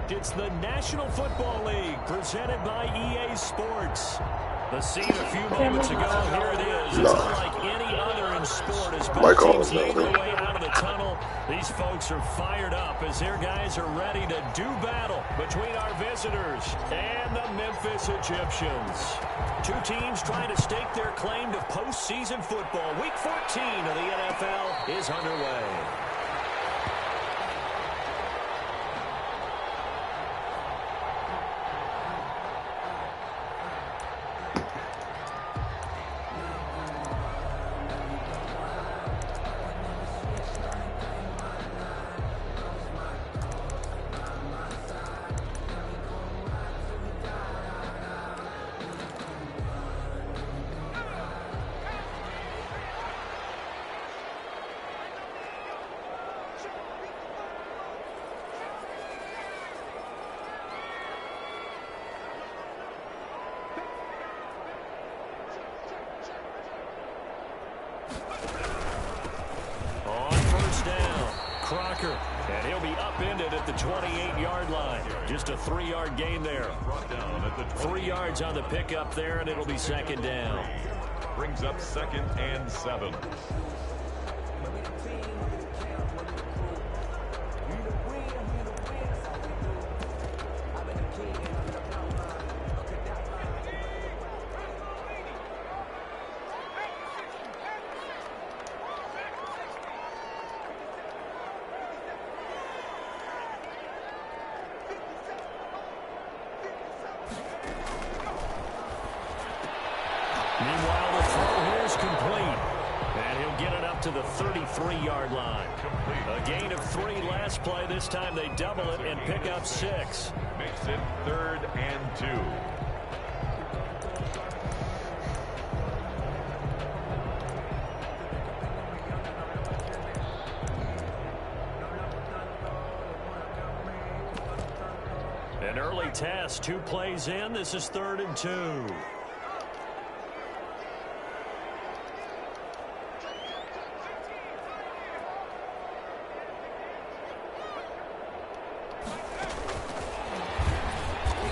It's the National Football League presented by EA Sports. The scene a few moments ago, here it is. It's unlike any other in sport as both teams make their way out of the tunnel. These folks are fired up as their guys are ready to do battle between our visitors and the Memphis Egyptians. Two teams trying to stake their claim to postseason football. Week 14 of the NFL is underway. blocker. And he'll be upended at the 28-yard line. Just a 3-yard gain there. 3 yards on the pickup there, and it'll be second down. Brings up 2nd and 7. Meanwhile, the throw here is complete. And he'll get it up to the 33-yard line. A gain of 3 last play. This time they double it and pick up 6. Makes it 3rd and 2. An early test, 2 plays in. This is 3rd and 2.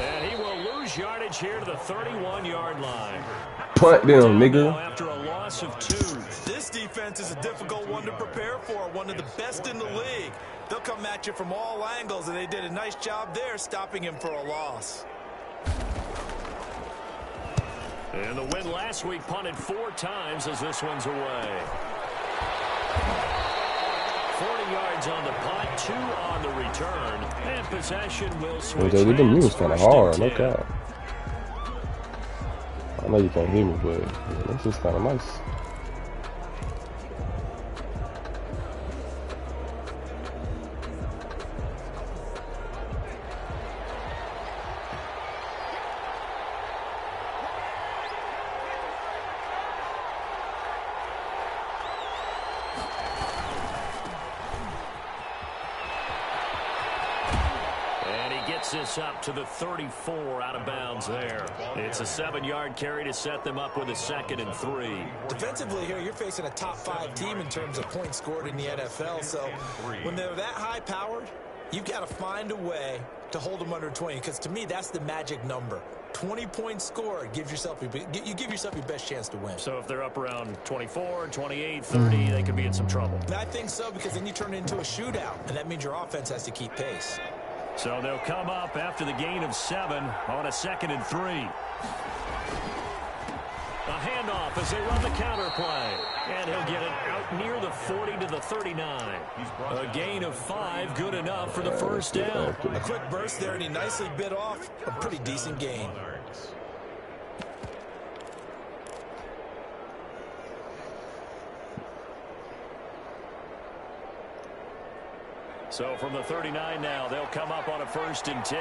And he will lose yardage here to the 31-yard line. Punt them, nigga. After a loss of 2. This defense is a difficult one to prepare for, one of the best in the league. They'll come at you from all angles, and they did a nice job there stopping him for a loss. And the win last week punted 4 times as this one's away. 40 yards on the punt, 2 on the return, and possession will switch. The music was kind of hard, no 10. cap. I know you can't hear me, but yeah, this is kind of nice. This up to the 34 out of bounds there. It's a 7-yard carry to set them up with a 2nd and 3. Defensively here, you're facing a top 5 team in terms of points scored in the NFL. So when they're that high powered, you've got to find a way to hold them under 20. Because to me, that's the magic number. 20 points scored gives yourself you give yourself your best chance to win. So if they're up around 24, 28, 30, they could be in some trouble. And I think so, because then you turn it into a shootout, and that means your offense has to keep pace. So they'll come up after the gain of 7 on a 2nd and 3. A handoff as they run the counter play. And he'll get it out near the 40 to the 39. A gain of 5, good enough for the first down. A quick burst there, and he nicely bit off a pretty decent gain. So from the 39 now, they'll come up on a 1st and 10.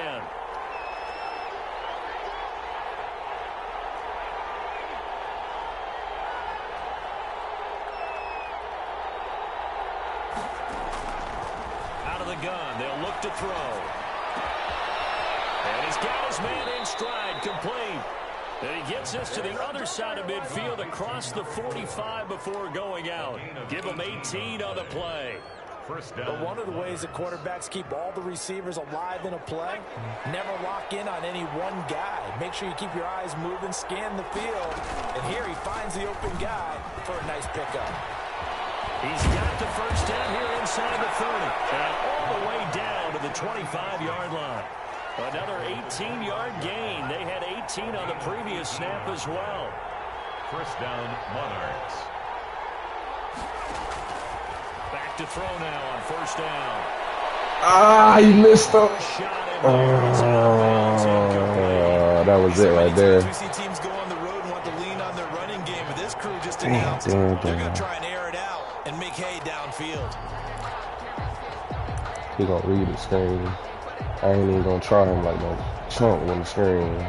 Out of the gun, they'll look to throw. And he's got his man in stride, complete. And he gets this to the other side of midfield across the 45 before going out. Give him 18 on the play. But one of the ways that quarterbacks keep all the receivers alive in a play, never lock in on any one guy. Make sure you keep your eyes moving, scan the field. And here he finds the open guy for a nice pickup. He's got the first down here inside the 30. And all the way down to the 25-yard line. Another 18-yard gain. They had 18 on the previous snap as well. First down, Monarchs. Back to throw now on 1st down. Ah, he missed up. That was it right there. We see teams go on the road and want to lean on their running game, but this crew just announced they're going to try and air it out and make hay downfield. He gonna read the screen. I ain't even gonna try him like no chunk on the screen.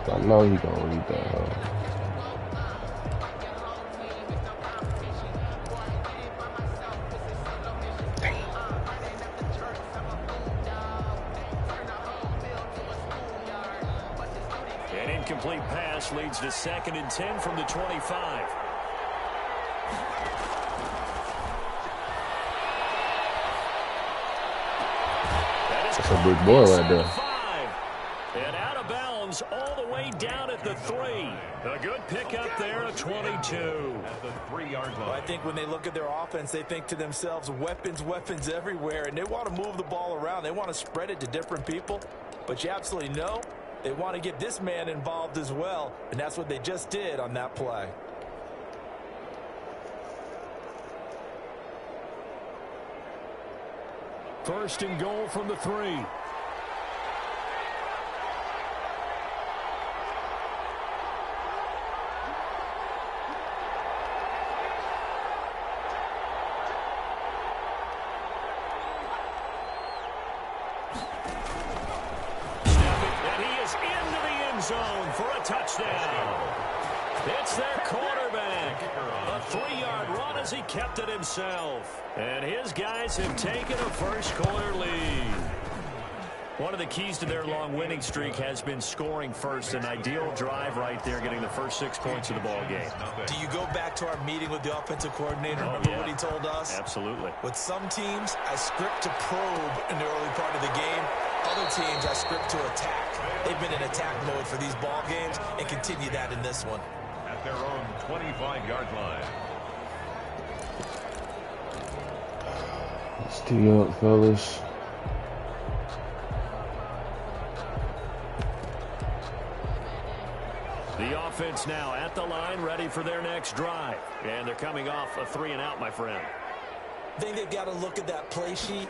I know he gonna read that. An incomplete pass leads to 2nd and 10 from the 25. It's That's a big boy right there. 5. And out of bounds all the way down at the 3. A good pickup there at 22. At the 3-yard line. Well, I think when they look at their offense, they think to themselves, weapons, weapons everywhere, and they want to move the ball around. They want to spread it to different people. But you absolutely know they want to get this man involved as well, and that's what they just did on that play. First and goal from the 3. Zone for a touchdown. It's their quarterback. A 3-yard run as he kept it himself. And his guys have taken a first-quarter lead. One of the keys to their long winning streak has been scoring first. An ideal drive right there, getting the first 6 points of the ball game. Do you go back to our meeting with the offensive coordinator? Remember what he told us? Absolutely. With some teams, I script to probe in the early part of the game. Other teams, I script to attack. They've been in attack mode for these ball games and continue that in this one. At their own 25-yard line. Let's tee up, fellas. The offense now at the line, ready for their next drive. And they're coming off a 3-and-out, my friend. I think they've got to look at that play sheet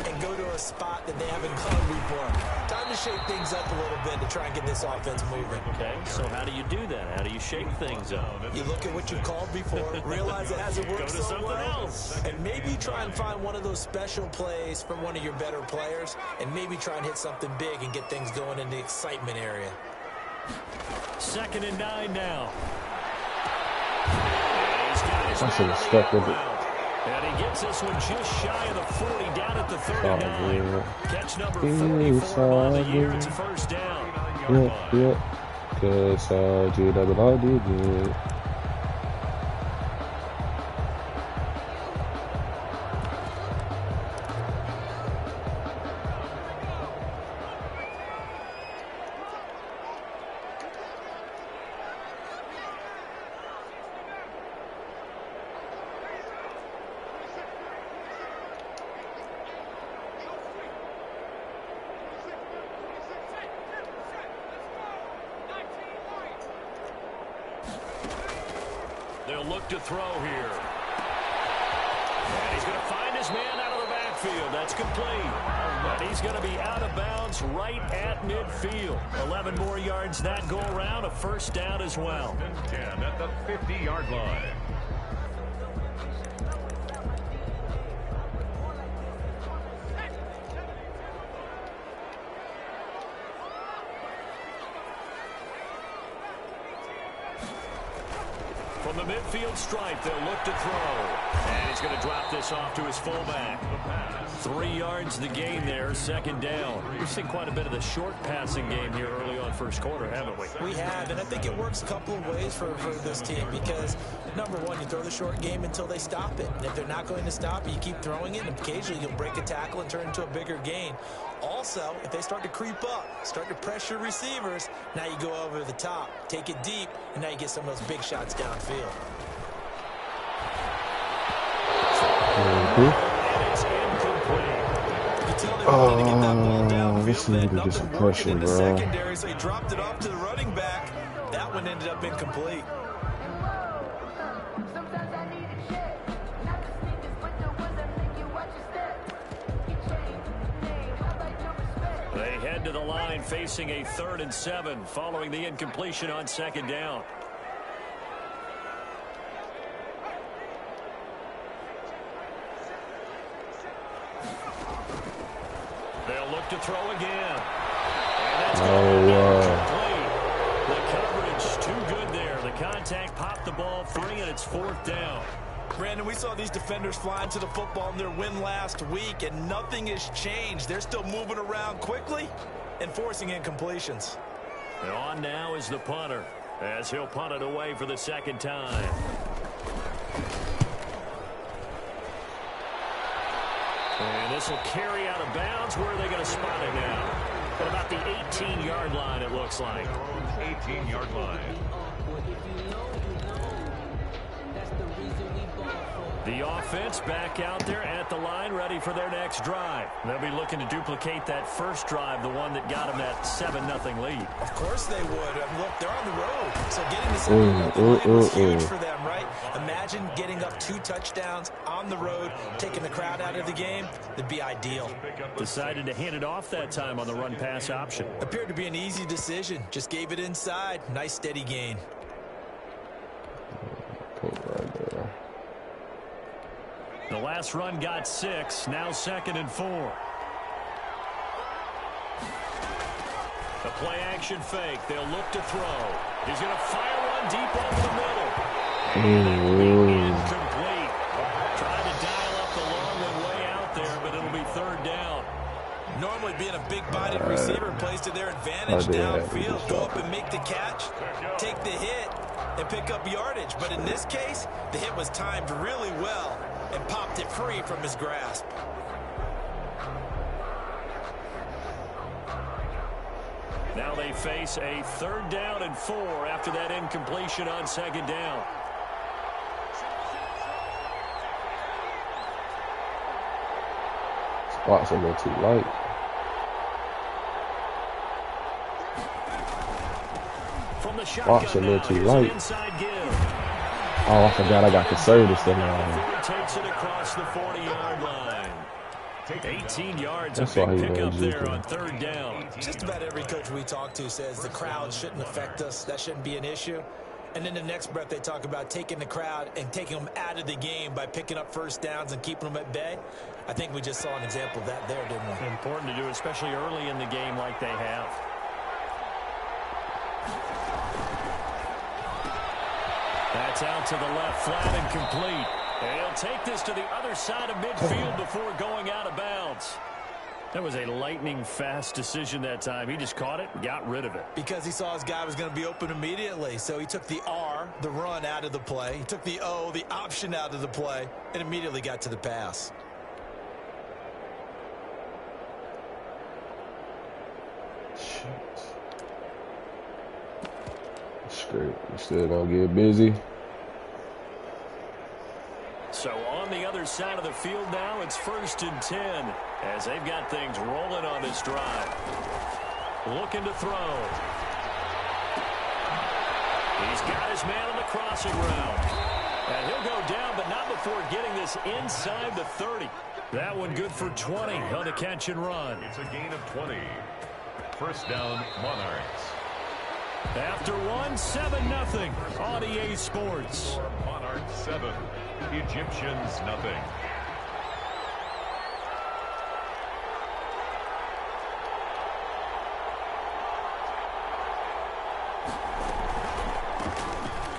and go to a spot that they haven't covered before. Time to shake things up a little bit to try and get this offense moving. Okay, so how do you do that? How do you shake things up? You look at what you've called before, realize it hasn't worked Go to so something well, else. and maybe try and find one of those special plays from one of your better players, and maybe try and hit something big and get things going in the excitement area. 2nd and 9 now. I should have stuck with it. And he gets this one just shy of the 40, down at the 39. Catch number 44 on the year. It's a first down. Yeah. Cause I did that, I did it. They'll look to throw here. And he's going to find his man out of the backfield. That's complete. And he's going to be out of bounds right at midfield. 11 more yards that go around. A first down as well. 10 at the 50-yard line. From the midfield stripe, they'll look to throw. And he's going to drop this off to his fullback. 3 yards the gain there, 2nd down. We've seen quite a bit of the short passing game here early on first quarter, haven't we? We have, and I think it works a couple of ways for this team because, number one, you throw the short game until they stop it. And if they're not going to stop it, you keep throwing it, and occasionally you'll break a tackle and turn it into a bigger gain. Also, if they start to creep up, start to pressure receivers, now you go over the top, take it deep, and now you get some of those big shots downfield. This needed to get some pressure, bro. Secondary, so he dropped it off to the running back. That one ended up incomplete. They head to the line facing a 3rd and 7 following the incompletion on 2nd down. They'll look to throw again. And that's complete. The coverage too good there. The contact popped the ball free, and it's 4th down. Brandon, we saw these defenders flying to the football in their win last week, and nothing has changed. They're still moving around quickly and forcing incompletions. And on now is the punter, as he'll punt it away for the 2nd time. And this will carry out of bounds. Where are they going to spot it now? At about the 18-yard line, it looks like. 18-yard line. The offense back out there at the line, ready for their next drive. They'll be looking to duplicate that first drive, the one that got them that 7-0 lead. Of course they would. Look, they're on the road, so getting to 7-0 was huge for them, right? Imagine getting up 2 touchdowns on the road, taking the crowd out of the game. That'd be ideal. Decided to hand it off that time on the run-pass option. Appeared to be an easy decision. Just gave it inside. Nice, steady gain. Right there. The last run got 6, now 2nd and 4. The play-action fake. They'll look to throw. He's going to fire one deep over the middle. Incomplete. Trying to dial up the long one way out there, but it'll be 3rd down. Normally being a big-bodied receiver plays to their advantage downfield. Go up and make the catch, take the hit, and pick up yardage. But in this case, the hit was timed really well and popped it free from his grasp. Now they face a 3rd down and 4 after that incompletion on 2nd down. Spots a little too light. From the Spots a little too light. Inside give. Oh, I forgot I got conservative still now. Takes it across the 40-yard line. 18 yards of big pickup there on 3rd down. Just about every coach we talk to says the crowd shouldn't affect us. That shouldn't be an issue. And in the next breath, they talk about taking the crowd and taking them out of the game by picking up 1st downs and keeping them at bay. I think we just saw an example of that there, didn't we? Important to do, especially early in the game like they have. That's out to the left, flat and complete. And he'll take this to the other side of midfield before going out of bounds. That was a lightning-fast decision that time. He just caught it and got rid of it. Because he saw his guy was going to be open immediately. So he took the R, the run, out of the play. He took the O, the option, out of the play, and immediately got to the pass. Shit. Screw. We still gonna get busy. So on the other side of the field now, it's 1st and 10 as they've got things rolling on this drive. Looking to throw. He's got his man on the crossing route. And he'll go down, but not before getting this inside the 30. That one good for 20 on the catch and run. It's a gain of 20. 1st down, Monarchs. After 7-0 on EA Sports. Monarchs 7, Egyptians nothing.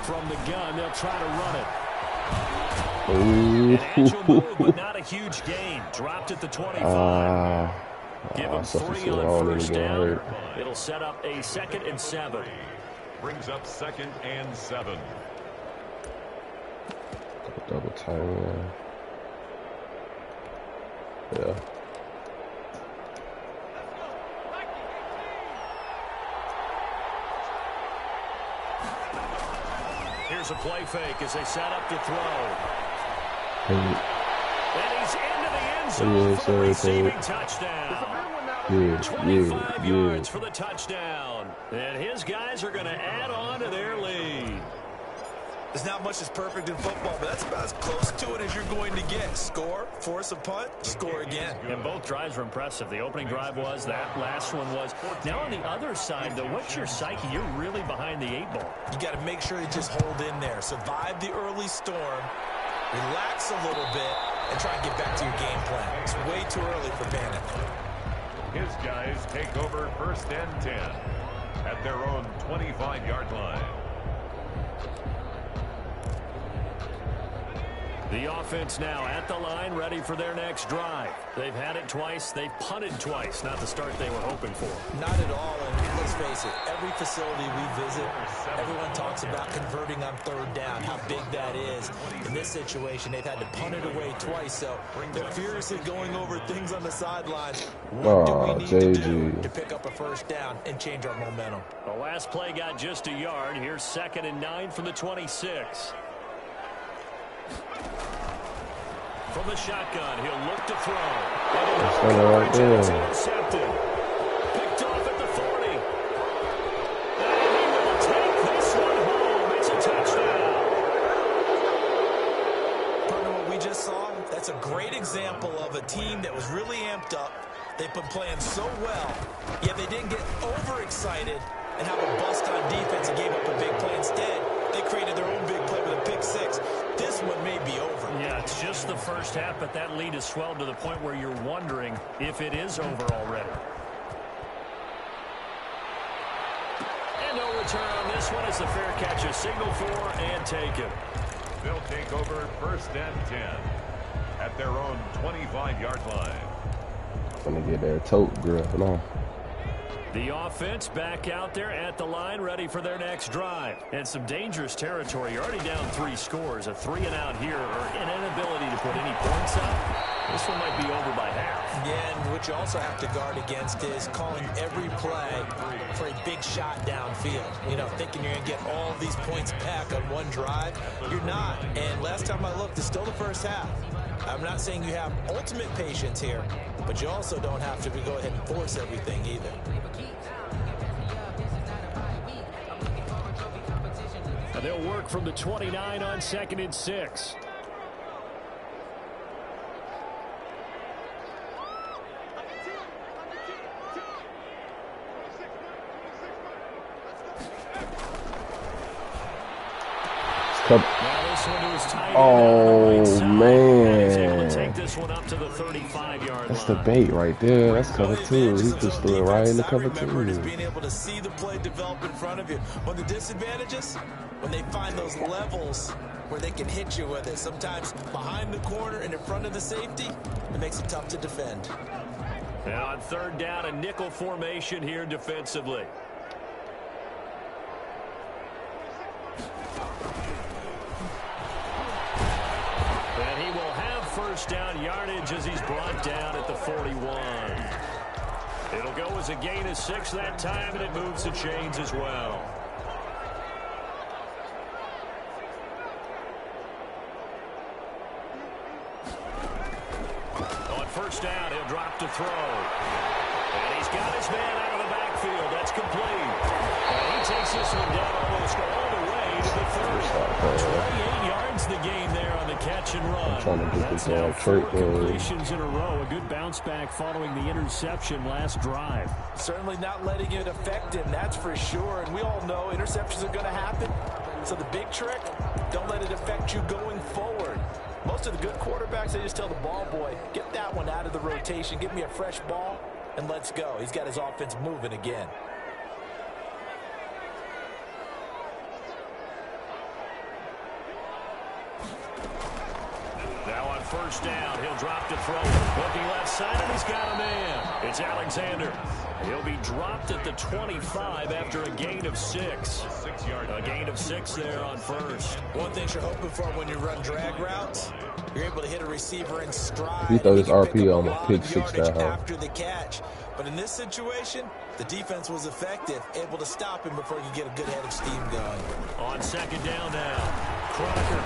From the gun, they'll try to run it. Ooh. An agile move, but not a huge gain. Dropped at the 25. Give him 3 on 1st down. It'll set up a 2nd and 7. Brings up 2nd and 7. Double time. Yeah. Here's a play fake as they set up to throw. And he's into the end zone for the receiving touchdown. 25 yards for the touchdown. And his guys are going to add on to their lead. There's not much that's perfect in football, but that's about as close to it as you're going to get. Score, force a punt, score again. And both drives were impressive. The opening drive was, that last one was. Now on the other side, though, what's your psyche? You're really behind the 8 ball. You got to make sure you just hold in there. Survive the early storm, relax a little bit, and try and get back to your game plan. It's way too early for panic. His guys take over 1st and 10 at their own 25-yard line. The offense now at the line, ready for their next drive. They've had it twice. They've punted twice. Not the start they were hoping for. Not at all. And let's face it, every facility we visit, everyone talks about converting on third down, how big that is. In this situation, they've had to punt it away twice. So they're furiously going over things on the sidelines. What do we need to do to pick up a first down and change our momentum? The last play got just a yard. Here's 2nd and 9 from the 26. From the shotgun, he'll look to throw. And it's intercepted. Picked off at the 40. And he will take this one home. It's a touchdown. Partner, what we just saw, that's a great example of a team that was really amped up. They've been playing so well, yet they didn't get overexcited and have a bust on defense and gave up a big play. Instead, they created their own big play with a pick six. This one may be over. Yeah, it's just the first half, but that lead has swelled to the point where you're wondering if it is over already. And no return on this one. It's a fair catch, a signal for and taken. They'll take over 1st and 10 at their own 25-yard line. Gonna get their tote, Griff. No. The offense back out there at the line, ready for their next drive. And some dangerous territory. You're already down 3 scores. A 3-and-out here, or an inability to put any points up. This one might be over by half. Yeah, and what you also have to guard against is calling every play for a big shot downfield. You know, thinking you're going to get all these points back on one drive. You're not. And last time I looked, it's still the first half. I'm not saying you have ultimate patience here, but you also don't have to go ahead and force everything either. And they'll work from the 29 on 2nd and 6. Oh, man. Take this one up to the 35-yard That's the bait right there. That's cover 2. He just threw it right in the cover 2. Is being able to see the play develop in front of you. One of the disadvantages, when they find those levels where they can hit you with it. Sometimes behind the corner and in front of the safety, it makes it tough to defend. Now on 3rd down, a nickel formation here defensively. And he will have 1st down yardage as he's brought down at the 41. It'll go as a gain of 6 that time, and it moves the chains as well. On 1st down, he'll drop to throw. And he's got his man out of the backfield. That's complete. And he takes this one down almost all the way to the 30. 28 yards the gain there on the catch and run. I'm trying to get That's this now 4 trick completions in a row. A good bounce back following the interception last drive. Certainly not letting it affect him, that's for sure. And we all know interceptions are going to happen. So the big trick, don't let it affect you going forward. Most of the good quarterbacks, they just tell the ball boy, get that one out of the rotation, give me a fresh ball, and let's go. He's got his offense moving again. Now on 1st down, he'll drop to throw. Looking left side, and he's got a man. It's Alexander. He'll be dropped at the 25 after a gain of 6. A gain of 6 there on 1st. One thing you're hoping for when you run drag routes, you're able to hit a receiver in stride. He throws his RP on a pick 6 that after the catch. But in this situation, the defense was effective, able to stop him before he could get a good head of steam going. On 2nd down now, Crocker.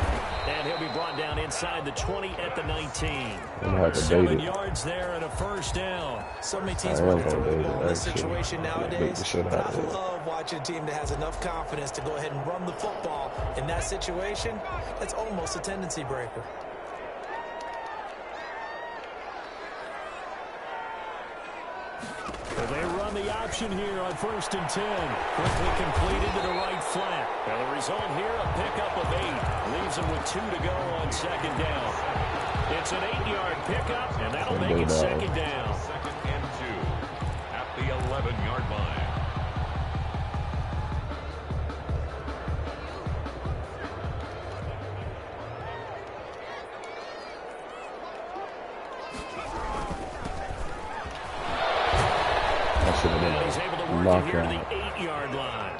And he'll be brought down inside the 20 at the 19. 7 yards there and a 1st down. So many teams want to throw the ball in this situation nowadays. But I love watching a team that has enough confidence to go ahead and run the football. In that situation, it's almost a tendency breaker. They run the option here on 1st and 10. Quickly completed to the right flat. And the result here, a pickup of 8. Leaves them with 2 to go on 2nd down. It's an 8-yard pickup, and that'll make it 2nd down. 2nd and 2 at the 11-yard line. should have And he's able to been a work it here to knockout. the 8-yard line.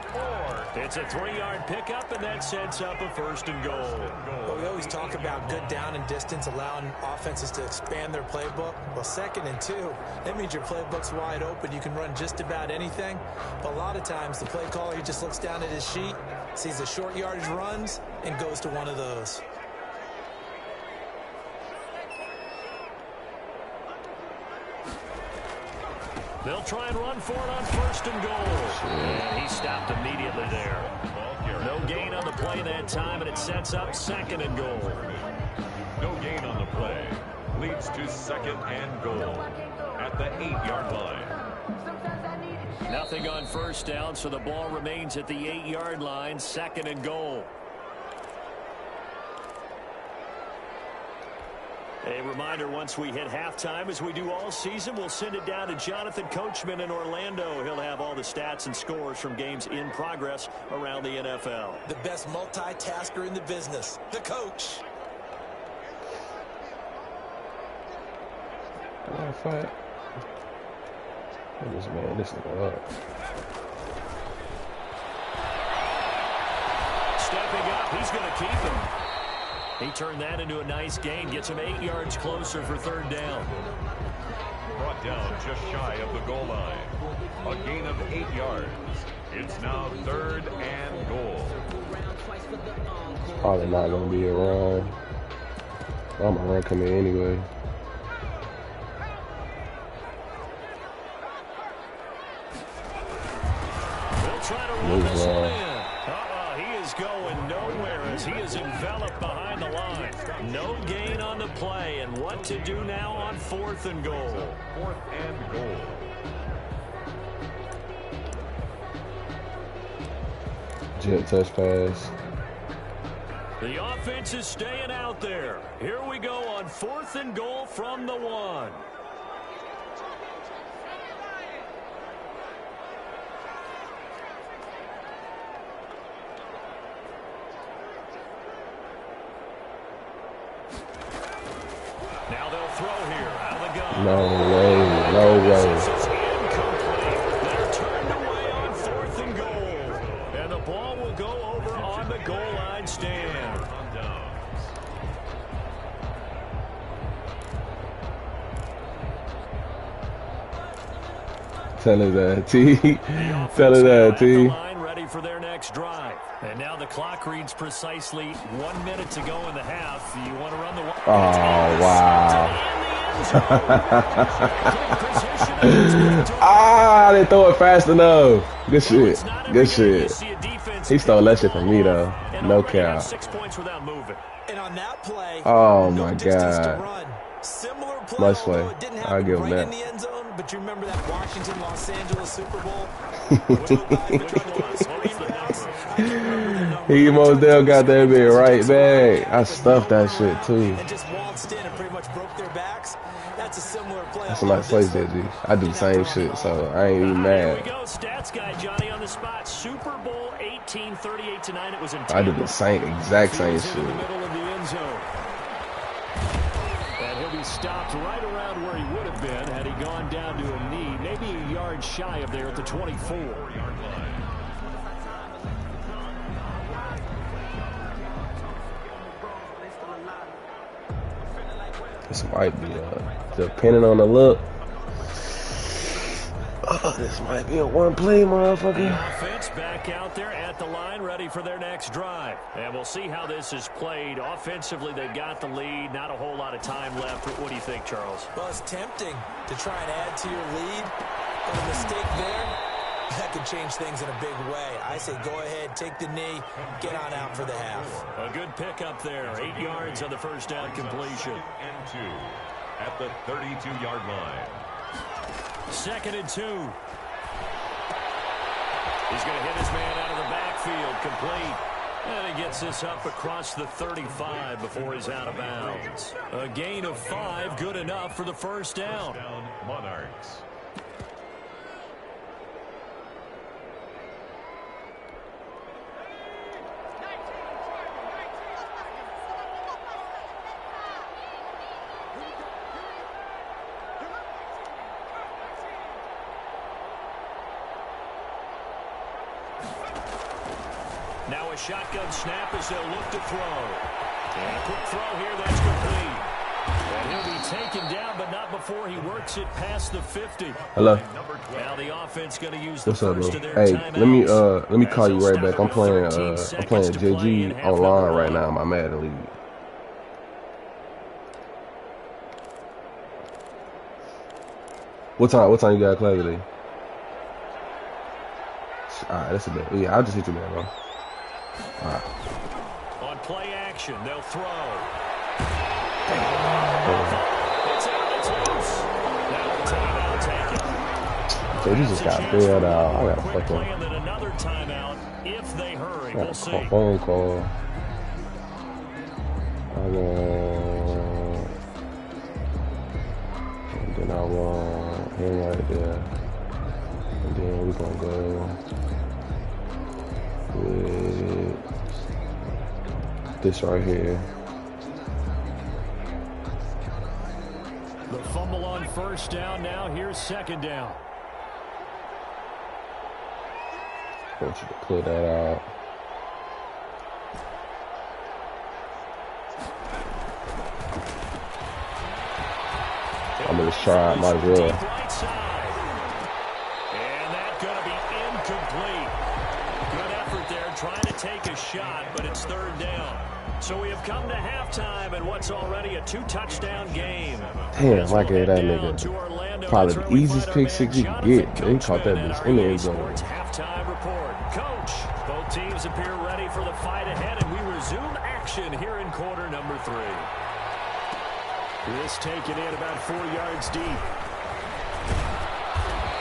It's a 3-yard pickup, and that sets up a first and goal. Well, we always talk about good down and distance, allowing offenses to expand their playbook. Well, 2nd and 2, that means your playbook's wide open. You can run just about anything. But a lot of times, the play caller, he just looks down at his sheet, sees the short yardage runs, and goes to one of those. They'll try and run for it on first and goal. And he stopped immediately there. No gain on the play that time, and it sets up 2nd and goal. No gain on the play. Leads to 2nd and goal at the 8-yard line. Nothing on first down, so the ball remains at the 8-yard line, 2nd and goal. A reminder, once we hit halftime, as we do all season, we'll send it down to Jonathan Coachman in Orlando. He'll have all the stats and scores from games in progress around the NFL. The best multitasker in the business, the coach. Fight. This man, this nigga up. Stepping up, he's going to keep him. He turned that into a nice gain, gets him 8 yards closer for 3rd down. Brought down just shy of the goal line. A gain of 8 yards. It's now 3rd and goal. It's probably not going to be a run. I'm going to run come in anyway. They'll try to run this one in. He is going nowhere as he is enveloped behind the line. No gain on the play, and what to do now on 4th and goal. 4th and goal. Jet touch pass. The offense is staying out there. Here we go on 4th and goal from the 1. Now they'll throw here out of the gun. No way. No way. This is incomplete. They're turned away on 4th and goal. And the ball will go over on the goal line stand. Tell her that, T. Tell her that, T. Ready for their next drive. And now the clock reads precisely 1 minute to go in the half. You want to run the... Oh, wow. Ah, they throw it fast enough. Good shit. Good shit. He stole that shit from me, though. No cap. 6 points without moving. And on that play, oh, my God. Similar play, Nice play. although it didn't I'll give him right that. in the end zone, but you remember that Washington-Los Angeles Super Bowl? He most damn got that bit right back. I stuffed that shit, too. And just waltzed in and pretty much broke their backs. That's a similar play. That's a nice play, JG. I do the same shit, so I ain't even Here we mad. go, stats guy Johnny on the spot. Super Bowl 18, 38 to 9. It was in I did the same, exact same Fields in the shit. middle of the end zone. And he'll be stopped right around where he would have been had he gone down to a knee, maybe a yard shy of there at the 24-yard line. This might be, depending on the look. Oh, this might be a one play, motherfucker. The offense back out there at the line, ready for their next drive. And we'll see how this is played. Offensively, they've got the lead. Not a whole lot of time left. What do you think, Charles? Well, it's tempting to try and add to your lead, but a mistake there, that could change things in a big way. I say go ahead, take the knee, get on out for the half. A good pickup there. 8 yards on the first down completion. And 2 at the 32-yard line. 2nd and 2. He's going to hit his man out of the backfield, complete. And he gets this up across the 35 before he's out of bounds. A gain of 5, good enough for the first down. Monarchs. Now a shotgun snap as they'll look to throw. And a quick throw here, that's complete. And he'll be taken down, but not before he works it past the 50. Hello. Now the offense going to use the What's up, first bro? of their Hey, timeouts. let me call you right back. I'm playing JG online right now in my Madden league. What time you got class today? Alright, that's a bit. Yeah, I'll just hit you there, bro. Alright. On play action, they'll throw. They just got bailed out. I got fucking. Another timeout if they hurry. We'll see. Phone call. And then I want him right there. And then we're gonna go with this right here. The fumble on first down. Now here's second down. I want you to pull that out. I'm gonna just try it, might as well. Right side. And that's going to be incomplete. Good effort there, trying to take a shot, but it's third down. So we have come to halftime in what's already a 2-touchdown game. Damn, I gave that nigga probably the easiest pick six you can get. They caught that bitch in the end zone. Halftime report. Coach, both teams appear ready for the fight ahead, and we resume action here in quarter number 3. This taken in about 4 yards deep.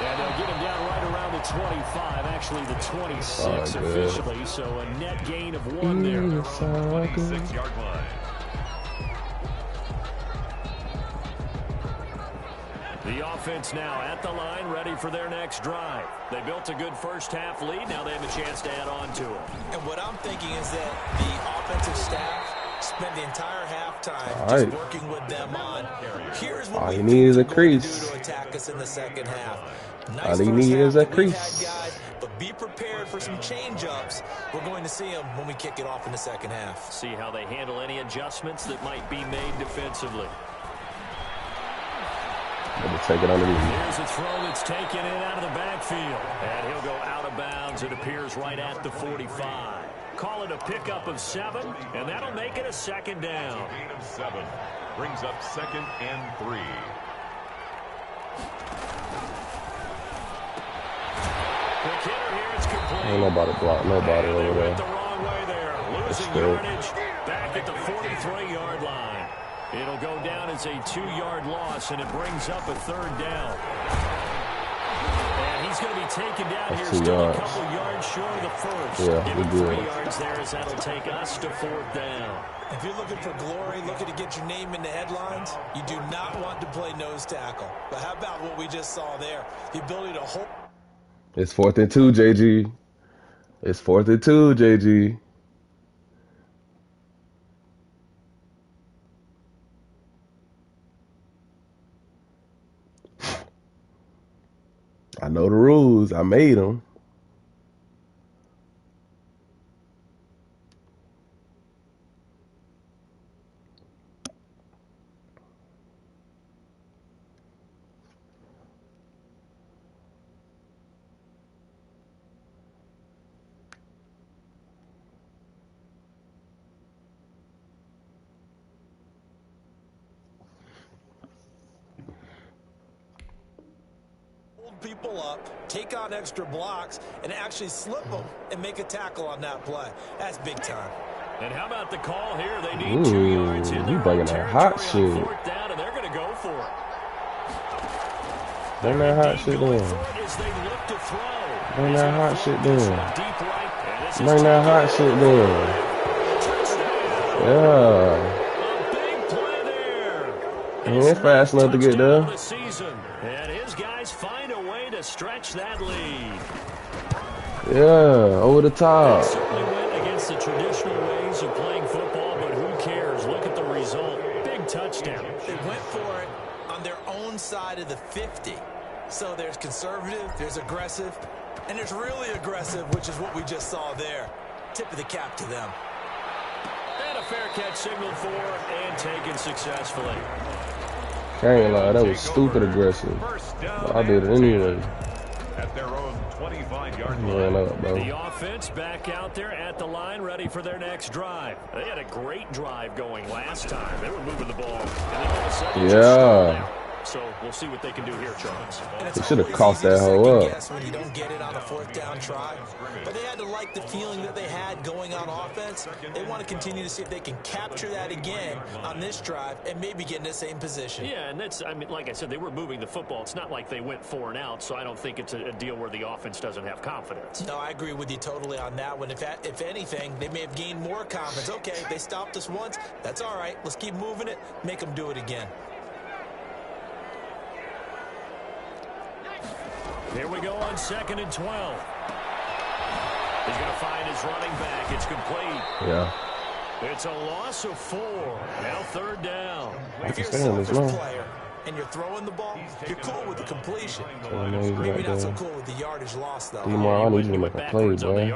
And they'll get him down right around the 25, actually the 26 officially, so a net gain of 1 there. 26-yard line. The offense now at the line, ready for their next drive. They built a good first half lead. Now they have a chance to add on to it. And what I'm thinking is that the offensive staff spent the entire halftime just working with them on. Here's what you need is a crease. do to attack us in the second half. Nice All you need is a crease. Guys, but be prepared for some change-ups. We're going to see them when we kick it off in the second half. See how they handle any adjustments that might be made defensively. Take it underneath. Here's a throw that's taken in out of the backfield. And he'll go out of bounds. It appears right at the 45. Call it a pickup of 7, and that'll make it a second down. Gain of 7 brings up 2nd and 3. Quick hitter here, it's complete. Ain't nobody block nobody over there. The wrong way there. Losing yardage back at the 43-yard line. It'll go down as a 2-yard loss, and it brings up a third down. And he's going to be taken down here, still a couple yards short of the first. Yeah, Give him 3 yards there as that'll take us to 4th down. If you're looking for glory, looking to get your name in the headlines, you do not want to play nose tackle. But how about what we just saw there? The ability to hold. It's 4th and 2, JG. It's 4th and 2, JG. I know the rules. I made them. People up, take on extra blocks, and actually slip them and make a tackle on that play. That's big time. And how about the call here? They need 2 yards in you bringing that hot shit. Down, and they're going to go for it. Bring that hot shit down. Bring that hot shit down. Bring that hot shit down. Yeah. He ain't fast enough to get there. And his guys find a way to stretch that lead. Yeah, over the top. They certainly went against the traditional ways of playing football, but who cares? Look at the result. Big touchdown. They went for it on their own side of the 50. So there's conservative, there's aggressive, and there's really aggressive, which is what we just saw there. tip of the cap to them. And a fair catch signaled for and taken successfully. Can't lie, that was stupid aggressive. But I did it anyway. At their own 25-yard line. Up, bro. The offense back out there at the line, ready for their next drive. They had a great drive going last time. They were moving the ball. And then all of a sudden, yeah. So we'll see what they can do here, Charles. They should have caught that hoe up. When you don't get it on a 4th down try. But they had to like the feeling that they had going on offense. They want to continue to see if they can capture that again on this drive and maybe get in the same position. Yeah, and that's, I mean, like I said, they were moving the football. It's not like they went 4 and out, so I don't think it's a deal where the offense doesn't have confidence. No, I agree with you totally on that one. If anything, they may have gained more confidence. Okay, they stopped us once. That's all right. Let's keep moving it. Make them do it again. Here we go on 2nd and 12. He's going to find his running back. It's complete. Yeah. It's a loss of 4. Now 3rd down. If you're a selfish player and you're throwing the ball, you're cool with the completion. Maybe not so cool with the yardage loss, though. I need you to make a play, boy.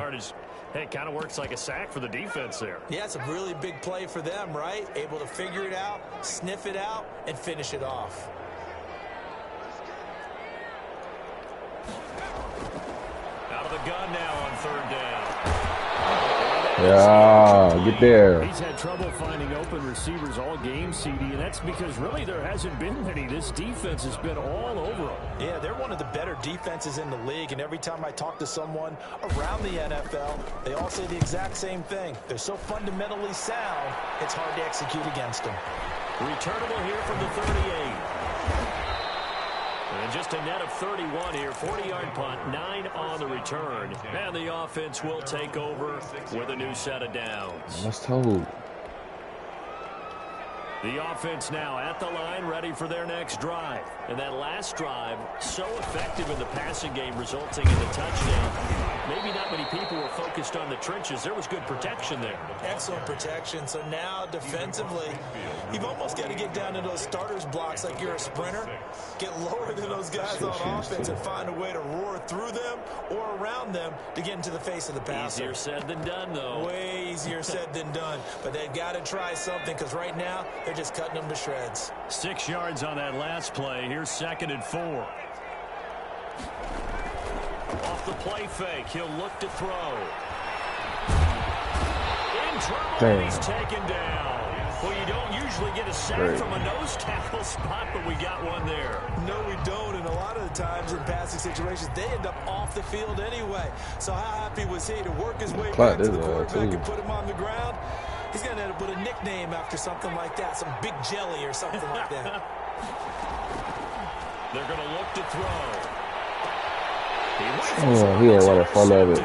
Hey, it kind of works like a sack for the defense there. Yeah, it's a really big play for them, right? Able to figure it out, sniff it out, and finish it off. Out of the gun now on 3rd down. Yeah, get there. He's had trouble finding open receivers all game, CD, and that's because really there hasn't been many. This defense has been all over them. Yeah, they're one of the better defenses in the league, and every time I talk to someone around the NFL, they all say the exact same thing. They're so fundamentally sound, it's hard to execute against them. Returnable here from the 38. And just a net of 31 here, 40-yard punt, 9 on the return. And the offense will take over with a new set of downs. Let's told. The offense now at the line, ready for their next drive. And that last drive, so effective in the passing game, resulting in the touchdown. Maybe not many people were focused on the trenches. There was good protection there. Excellent protection. So now defensively, you've almost got to get down to those starters blocks like you're a sprinter. Get lower than those guys on offense and find a way to roar through them or around them to get into the face of the passer. Easier said than done, though. Way easier said than done. But they've got to try something because right now they're just cutting them to shreds. 6 yards on that last play. Here's 2nd and 4. Off the play fake, he'll look to throw. In trouble, he's taken down. Well, you don't usually get a sack from a nose tackle spot, but we got one there. No, we don't, and a lot of the times in passing situations, they end up off the field anyway. So how happy was he to work his way back to the quarterback and put him on the ground? He's going to end up with a nickname after something like that, some big jelly or something like that. They're going to look to throw. He ain't right in front of it.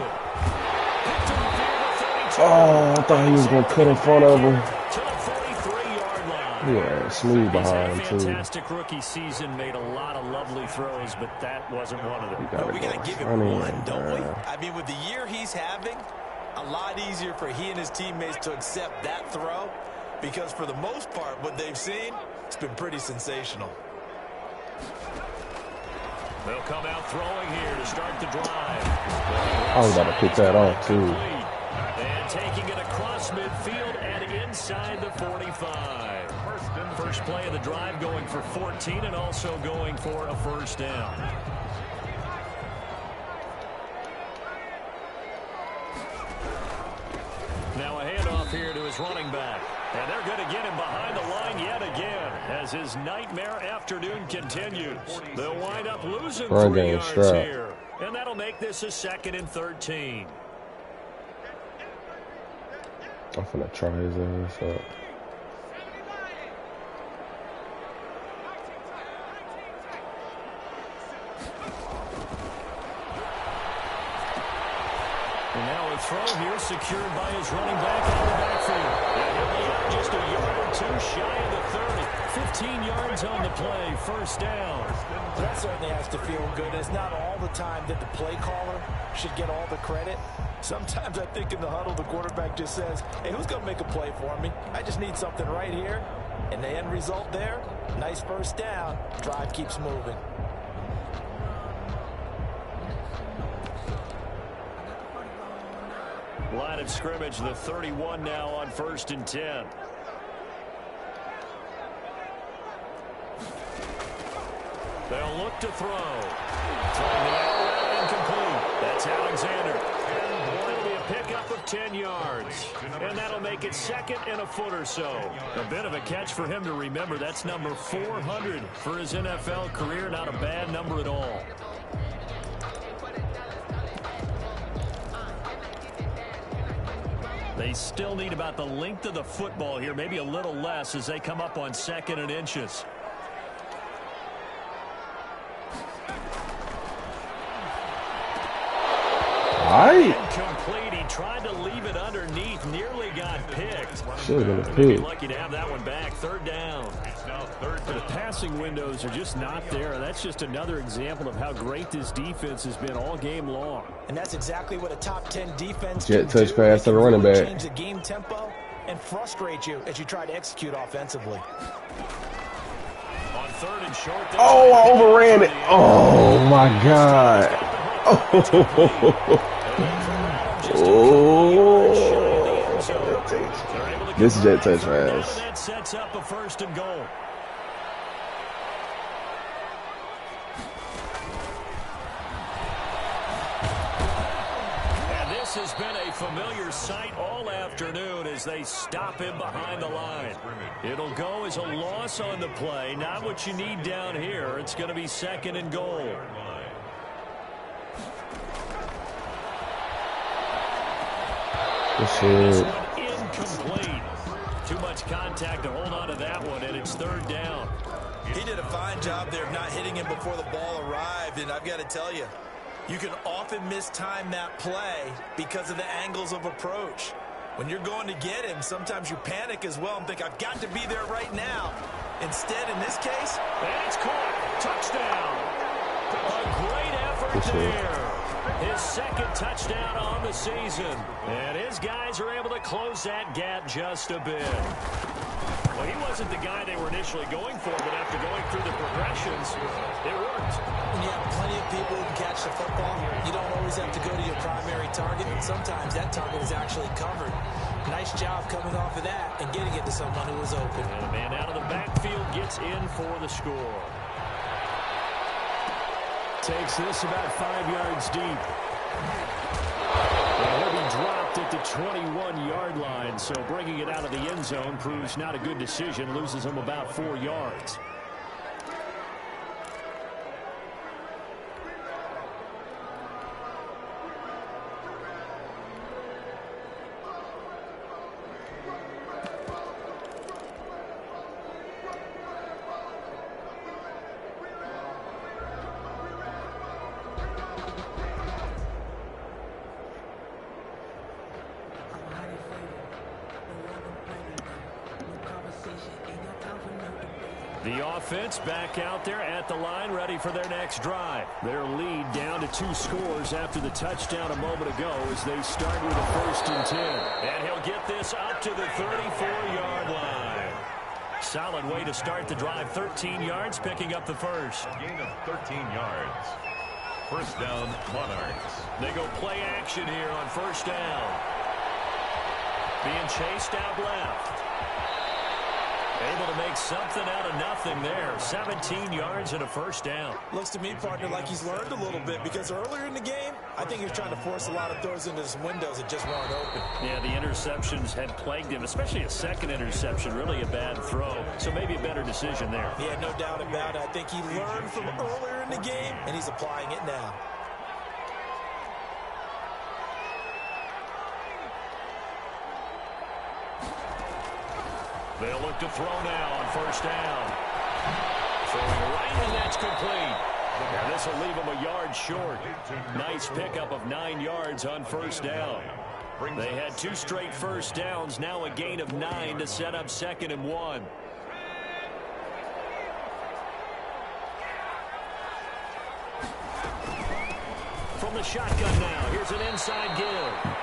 Oh, I thought he was going to cut in front of him. To the 43-yard line. Yeah, smooth behind, too. Fantastic rookie season, made a lot of lovely throws, but that wasn't one of them. We got to give him one, don't we? I mean, with the year he's having, a lot easier for he and his teammates to accept that throw because for the most part, what they've seen, it's been pretty sensational. They'll come out throwing here to start the drive. I was about to pick that off, too. And taking it across midfield and inside the 45. First play of the drive going for 14 and also going for a 1st down. Now a handoff here to his running back. And they're going to get him behind the line yet again as his nightmare afternoon continues. They'll wind up losing 3 yards here. And that'll make this a 2nd and 13. I'm finna try his ass up. And now a throw here secured by his running back out of the backfield. And he'll be out just a yard or 2 shy of the 30. 15 yards on the play, 1st down. That certainly has to feel good. It's not all the time that the play caller should get all the credit. Sometimes I think in the huddle, the quarterback just says, hey, who's going to make a play for me? I just need something right here. And the end result there, nice 1st down. Drive keeps moving. Line of scrimmage, the 31 now on 1st and 10. They'll look to throw. Throwing the out incomplete. That's Alexander. It'll be a pickup of 10 yards. And that'll make it 2nd and a foot or so. A bit of a catch for him to remember. That's number 400 for his NFL career. Not a bad number at all. They still need about the length of the football here, maybe a little less as they come up on 2nd and inches. Incomplete. He tried to leave it underneath, nearly got picked. Should have been a pick. Lucky to have that one back. 3rd down. The passing windows are just not there. That's just another example of how great this defense has been all game long. And that's exactly what a top 10 defense Jet touch pass to the running back. Change the game tempo and frustrate you as you try to execute offensively. On 3rd and short. Oh, I overran it. Oh my God. Oh. This is jet touch pass. That sets up a 1st and goal. And this has been a familiar sight all afternoon as they stop him behind the line. It'll go as a loss on the play. Not what you need down here. It's going to be 2nd and goal. Incomplete. Too much contact to hold on to that one, and it's 3rd down. He did a fine job there of not hitting him before the ball arrived, and I've got to tell you, you can often mistime that play because of the angles of approach. When you're going to get him, sometimes you panic as well and think, I've got to be there right now. Instead, in this case, and it's caught. Touchdown. A great effort there. His 2nd touchdown on the season. And his guys are able to close that gap just a bit. Well, he wasn't the guy they were initially going for, but after going through the progressions, it worked. When you have plenty of people who can catch the football, you don't always have to go to your primary target, and sometimes that target is actually covered. Nice job coming off of that and getting it to someone who was open. And a man out of the backfield gets in for the score. Takes this about 5 yards deep. And he'll be dropped at the 21-yard line, so bringing it out of the end zone proves not a good decision. Loses him about 4 yards. The offense back out there at the line, ready for their next drive. Their lead down to 2 scores after the touchdown a moment ago as they start with a 1st and 10. And he'll get this up to the 34-yard line. Solid way to start the drive. 13 yards, picking up the 1st. Gain of 13 yards. 1st down, Monarchs. They go play action here on 1st down. Being chased out left. Able to make something out of nothing there. 17 yards and a 1st down. Looks to me, partner, like he's learned a little bit because earlier in the game, I think he was trying to force a lot of throws into some windows that just weren't open. Yeah, the interceptions had plagued him, especially a 2nd interception. Really a bad throw. So maybe a better decision there. Yeah, no doubt about it. I think he learned from earlier in the game, and he's applying it now. They'll look to throw now on 1st down. Throwing right, and that's complete. And this will leave him a yard short. Nice pickup of 9 yards on 1st down. They had 2 straight 1st downs, now a gain of 9 to set up 2nd and 1. From the shotgun now, here's an inside give.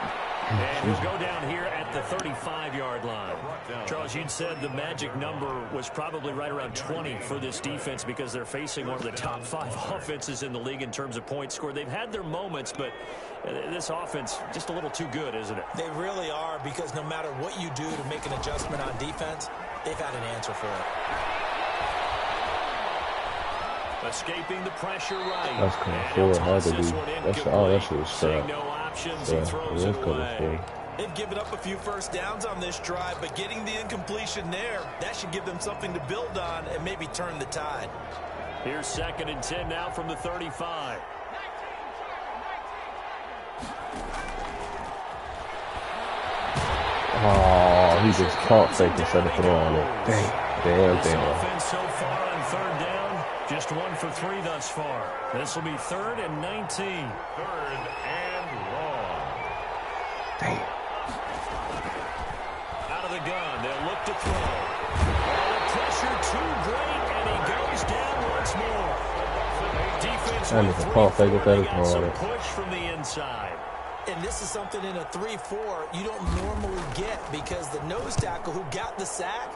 And he'll go down here at the 35-yard line. Charles, you'd said the magic number was probably right around 20 for this defense because they're facing one of the top 5 offenses in the league in terms of points scored. They've had their moments, but this offense just a little too good, isn't it? They really are, because no matter what you do to make an adjustment on defense, they've had an answer for it. Escaping the pressure right. That's coming forward. Had to be. That's all. That shit was Seeing scrap. no options, Yeah, he throws it it is coming away. forward. They've given up a few first downs on this drive, but getting the incompletion there, that should give them something to build on and maybe turn the tide. Here's 2nd and 10 now from the 35. Oh, he just caught fake instead of throwing it. Damn. This offense so far on 3rd down, just 1 for 3 thus far. This will be 3rd and 19. 3rd and long. Damn. Out of the gun, they'll look to throw. Oh, the pressure too great, and he goes down once more. Defense That with nigga 3 caught fake forward, instead they of got some throwing it. push from the inside. And this is something in a 3-4 you don't normally get, because the nose tackle who got the sack,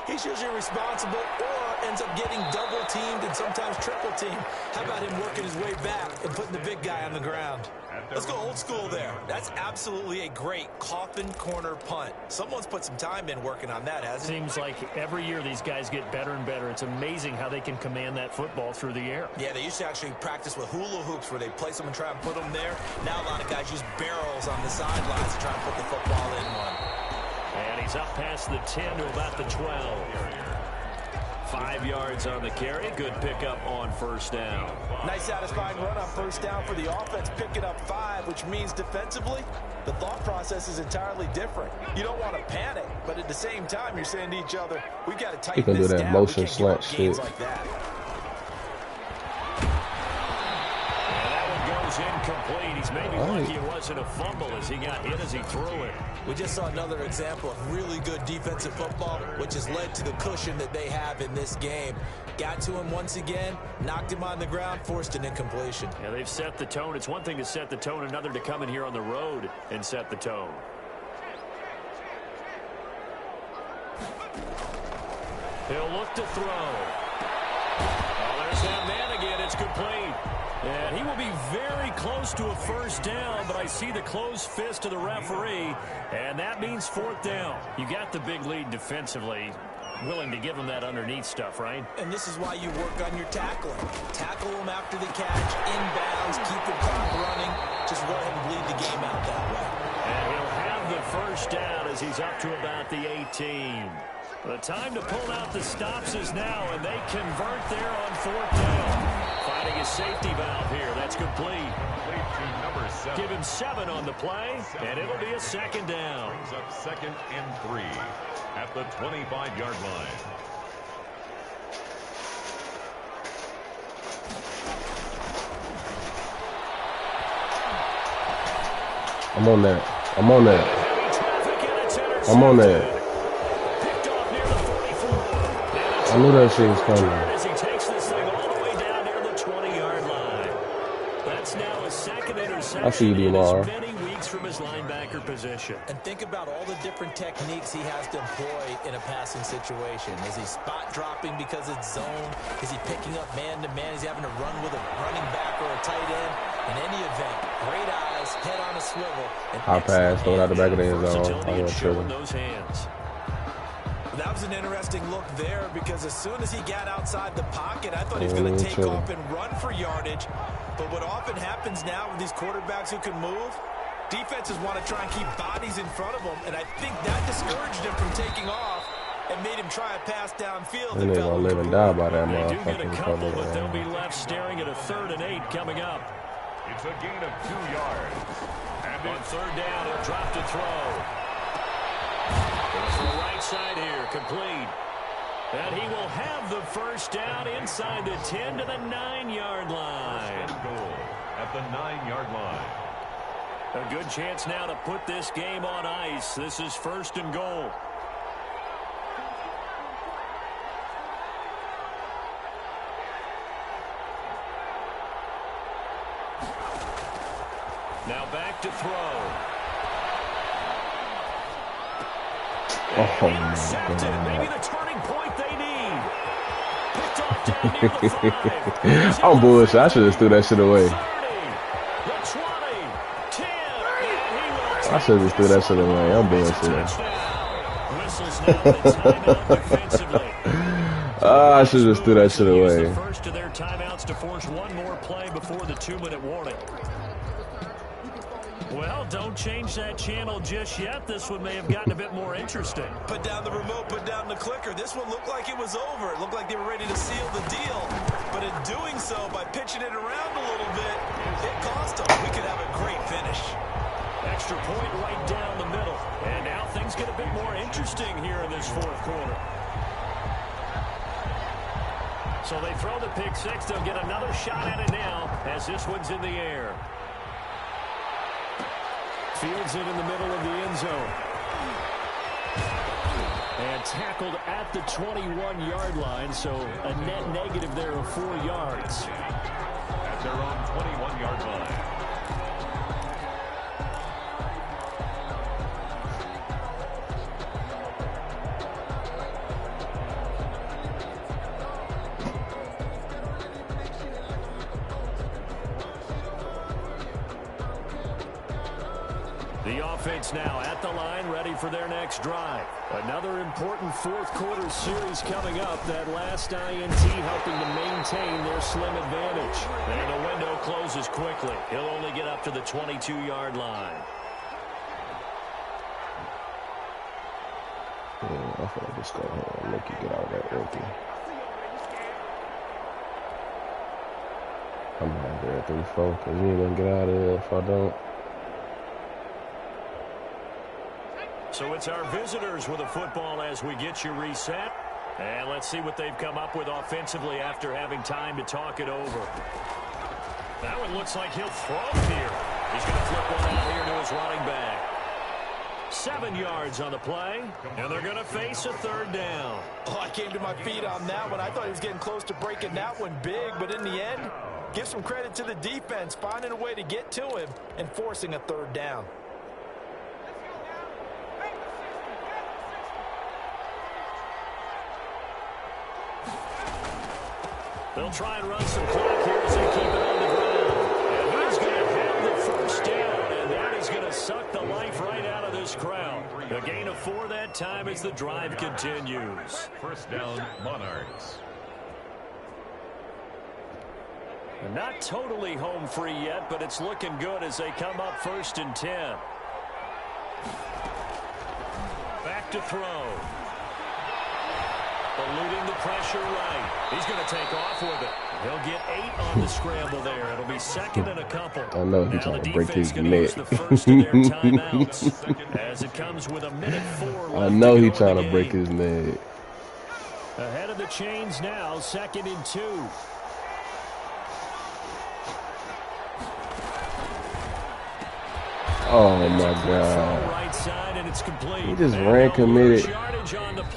he's usually responsible or ends up getting double teamed and sometimes triple teamed. How about him working his way back and putting the big guy on the ground? Let's go old school there. That's absolutely a great coffin corner punt. Someone's put some time in working on that, hasn't it? Seems like every year these guys get better and better. It's amazing how they can command that football through the air. Yeah, they used to actually practice with hula hoops where they place them and try and put them there. Now a lot of guys use barrels on the sidelines to try and put the football in one. And he's up past the 10 to about the 12. 5 yards on the carry. Good pickup on 1st down. Nice satisfying run on 1st down for the offense, picking up 5, which means defensively, the thought process is entirely different. You don't want to panic, but at the same time, you're saying to each other, we've got to tighten can do this that down. motion We can't give up slant gains shit. like that. And that one goes incomplete. He's maybe lucky it wasn't a fumble as he got hit as he threw it. We just saw another example of really good defensive football, which has led to the cushion that they have in this game. Got to him once again, knocked him on the ground, forced an incompletion. Yeah, they've set the tone. It's one thing to set the tone, another to come in here on the road and set the tone. He'll look to throw. Oh, there's that man again. It's complete. And he will be very close to a 1st down, but I see the closed fist of the referee, and that means 4th down. You got the big lead defensively. Willing to give him that underneath stuff, right? And this is why you work on your tackling. Tackle him after the catch, inbounds, keep the clock running. Just go ahead and bleed the game out that way. And he'll have the 1st down as he's up to about the 18. The time to pull out the stops is now, and they convert there on 4th down. Finding a safety valve here. That's complete. Number 7. Give him 7 on the play, and it'll be a 2nd down. Brings up 2nd and 3 at the 25-yard line. I'm on that. I'm on that. I'm on that. I knew that shit was coming. As he takes this thing all the way down near the 20-yard line. That's now a 2nd interception. I see you, D-Mar. Many weeks from his linebacker position. And think about all the different techniques he has to employ in a passing situation. Is he spot dropping because it's zone? Is he picking up man-to-man? Is he having to run with a running back or a tight end? In any event, great eyes, head on a swivel. High pass, throw it out the back of the end zone. Versatility I and went showing tripping. those hands. That was an interesting look there, because as soon as he got outside the pocket, I thought he was going to take off and run for yardage. But what often happens now with these quarterbacks who can move, defenses want to try and keep bodies in front of them, and I think that discouraged him from taking off and made him try a pass downfield. And they're going to live and die by that They do get a motherfucking couple, cover. but they'll be left staring at a 3rd and 8 coming up. It's a gain of 2 yards. And On 3rd down, he'll drop to throw. Goes to the right side here, complete. And he will have the 1st down inside the 10 to the 9-yard line. goal at the 9-yard line. A good chance now to put this game on ice. This is 1st and goal. Now back to throw. Oh my Maybe the God. turning point they need. Picked off down near the 5. I'm bullshit. I should have threw that shit away. 30, the 20, 10, and he will I should have just threw that shit away. I'm bullshit. Whistles now and a timeout defensively. I should have just threw that shit away. The first of their timeouts to force one more play before the 2-minute warning. Well, don't change that channel just yet. This one may have gotten a bit more interesting. Put down the remote, put down the clicker. This one looked like it was over. It looked like they were ready to seal the deal. But in doing so, by pitching it around a little bit, it cost them. We could have a great finish. Extra point right down the middle. And now things get a bit more interesting here in this fourth quarter. So they throw the pick six. They'll get another shot at it now as this one's in the air. Fields it in the middle of the end zone. And tackled at the 21-yard line, so a net negative there of 4 yards. At their own 21-yard line. The offense now at the line, ready for their next drive. Another important fourth quarter series coming up. That last INT helping to maintain their slim advantage. And the window closes quickly. He'll only get up to the 22-yard line. Yeah, I feel like just go ahead and make you get out of that rookie. I'm out there at 3-4 because you ain't gonna get out of there if I don't. So it's our visitors with a football as we get you reset. And let's see what they've come up with offensively after having time to talk it over. That one looks like he'll throw here. He's going to flip one out here to his running back. 7 yards on the play, and they're going to face a third down. Oh, I came to my feet on that one. I thought he was getting close to breaking that one big, but in the end, give some credit to the defense, finding a way to get to him and forcing a third down. They'll try and run some clock here as they keep it on the ground. And he's going to have the first down, and that is going to suck the life right out of this crowd. A gain of 4 that time as the drive continues. First down, Monarchs. Not totally home free yet, but it's looking good as they come up 1st and 10. Back to throw. Eluding the pressure right. He's going to take off with it. He'll get 8 on the scramble there. It'll be 2nd and a couple. I know he's trying to break his neck. The first of their timeouts as it comes with a minute 4 left. I know he's trying to break his neck. Ahead of the chains now, 2nd and 2. Oh my God. Right side, and it's complete. He just ran committed.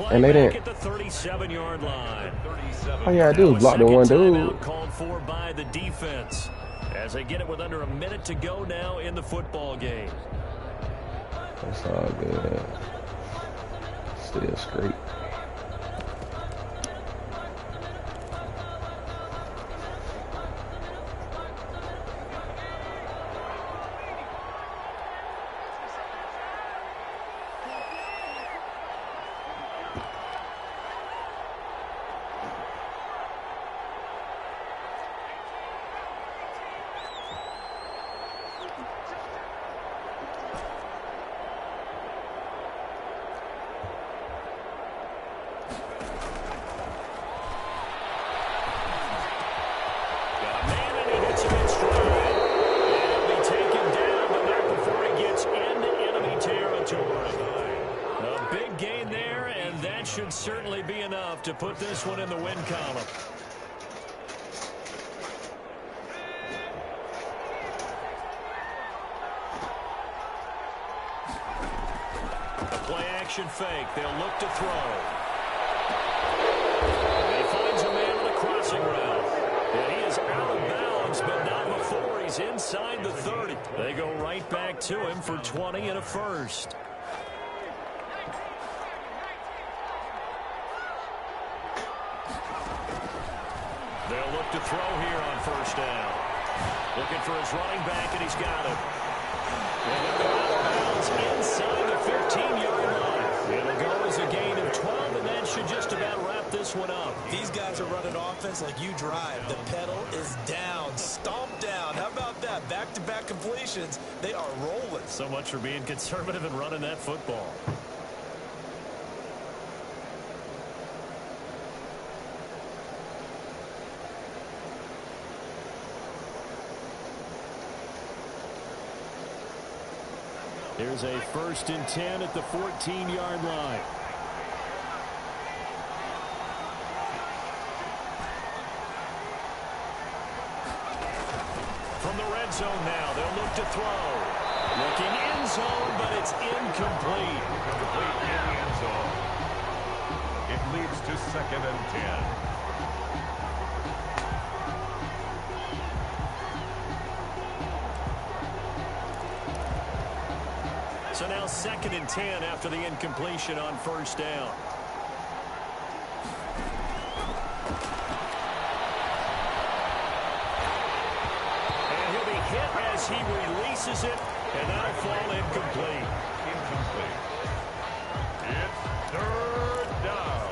And they didn't. At the 37-yard line. All you gotta do is block the one dude. Called for by the defense as they get it with under a minute to go now in the football game. That's all good. Still straight. Certainly be enough to put this one in the win column. A play action fake. They'll look to throw. And he finds a man on the crossing route. And he is out of bounds, but not before he's inside the 30. They go right back to him for 20 and a first. to throw here on first down. Looking for his running back, and he's got him. And he'll go out of bounds inside the 15-yard line. It'll go as a gain of 12, and that should just about wrap this one up. These guys are running offense like you drive. The pedal is down, stomped down. How about that? Back-to-back completions. They are rolling. So much for being conservative and running that football. Here's a 1st and 10 at the 14-yard line. From the red zone now, they'll look to throw. Looking end zone, but it's incomplete. Complete in the end zone. It leads to 2nd and 10. So now 2nd and 10 after the incompletion on first down. And he'll be hit as he releases it, and that'll fall incomplete. Incomplete. It's 3rd down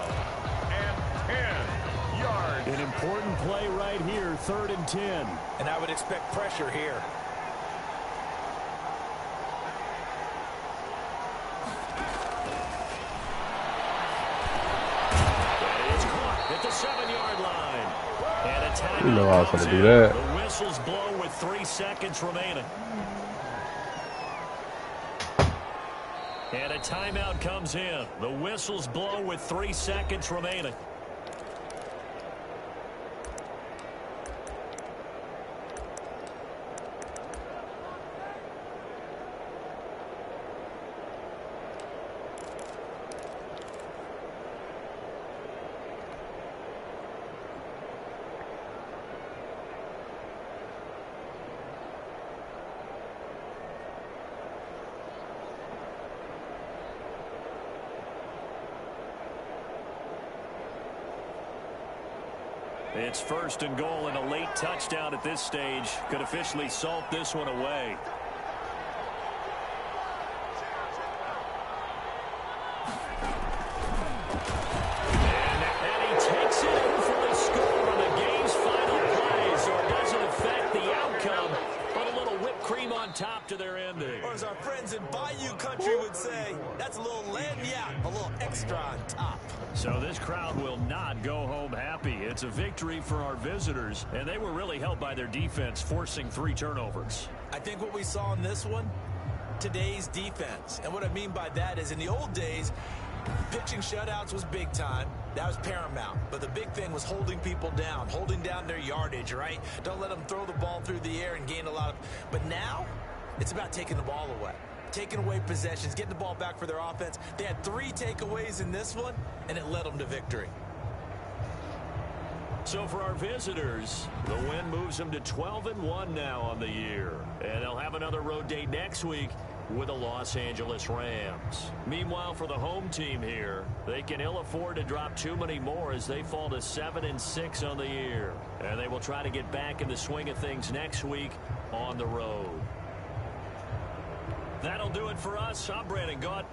and 10 yards. An important play right here, 3rd and 10. And I would expect pressure here. At the 7-yard line. And a timeout. You know I was going to do that. The whistles blow with 3 seconds remaining. And a timeout comes in. The whistles blow with 3 seconds remaining. It's 1st and goal, and a late touchdown at this stage could officially salt this one away. And he takes it in for the score on the game's final play, so it doesn't affect the outcome, but a little whipped cream on top to their ending. Or as our friends in Bayou Country would say, that's a little lagniappe, a little extra on top. So this crowd will not go home happy. It's a victory for our visitors, and they were really helped by their defense, forcing 3 turnovers. I think what we saw in this one, today's defense. And what I mean by that is in the old days, pitching shutouts was big time. That was paramount. But the big thing was holding people down, holding down their yardage, right? Don't let them throw the ball through the air and gain a lot of... But now, it's about taking the ball away. Taking away possessions, getting the ball back for their offense. They had 3 takeaways in this one, and it led them to victory. So for our visitors, the win moves them to 12-1 now on the year. And they'll have another road date next week with the Los Angeles Rams. Meanwhile, for the home team here, they can ill afford to drop too many more as they fall to 7-6 on the year. And they will try to get back in the swing of things next week on the road. That'll do it for us. I'm Brandon Gaunt.